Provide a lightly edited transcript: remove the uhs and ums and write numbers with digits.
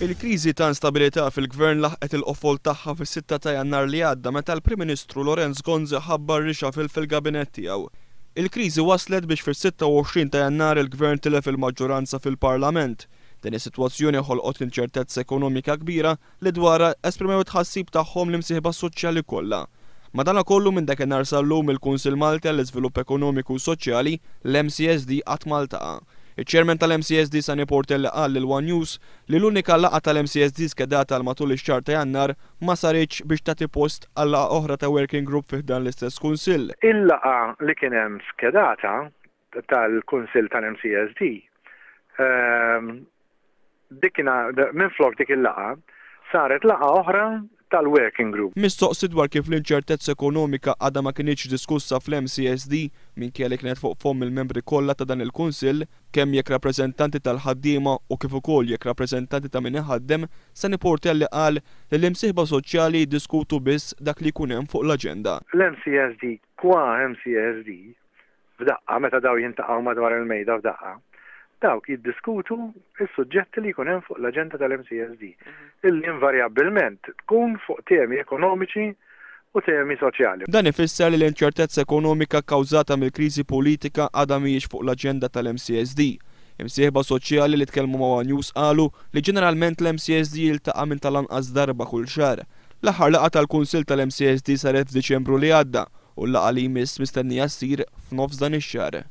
Il-kriżi ta' instabilità fil-gvern laħqet il-qofol tagħha fis-6 ta' Jannar li għadda meta l-Prim Ministru Lorenz Gonzi ħabbar rixafil fil-gabinett tiegħu. Il-kriżi waslet biex fis-26 ta' Jannar il-gvern tilef il-maġġoranza fil-Parlament. Din is-sitwazzjoni ħolqot inċertezza ekonomika kbira li dwarha esprimew tħassib tagħhom l-imsieħba soċjali kollha. Madankollu minn dakinhar sal-lum il-Kunsill Malti għall-Iżvilupp Ekonomiku u Soċjali l-MCSD qatt ma ltaqa'. Iċ-Chairman tal-MCSD Sani Portelli qal lil One News li l-unika laqgħa tal-MCSD skedata għal matul ix-xahar ta' Jannar ma saritx biex tagħti post għal laqgħa oħra ta' working group fih dan l-istess kunsill. Il-laqgħa li kien hemm skedata tal-Kunsill tal-MCSD minflok dik il-laqgħa saret laqgħa oħra tal-working group. Mistoqsi dwar kif l-inċertezza ekonomika għadha ma kienx diskussa fl-MCSD minkejja li kienet fuq fomm il-membri kollha ta' dan il-kunsill kemm jekk rappreżentanti tal-ħaddiema u kif ukoll jekk rappreżentanti ta' min iħaddem, Sani Portelli qal li l-imsieħba soċjali jiddiskutu biss dak li jkun hemm fuq l-aġenda. L-MCSD kwa MCSD f'daqqa meta daw jintaqgħu madwar il-mejda f'daqqa. Dawk jiddiskutu is-suġġetti li jkun hemm fuq l-aġenda tal-MCSD, illi invarjabbilment tkun fuq temi ekonomiċi u temi soċjali. Dan ifisser li l-inċertezza ekonomika kkawżata mill-kriżi politika għadha mhijiex fuq l-aġenda tal-MCSD. Imsieħba soċjali li tkellmu ma' News qalu li ġeneralment l-MCSD jiltaqa' minn tal-anqas darba kull xahar. L-aħħar laqgħa tal-Kunsill tal-MCSD saret f'Diċembru li għadda u l-laqgħa li jmiss mistennija ssir f'nofs dan ix-xahar.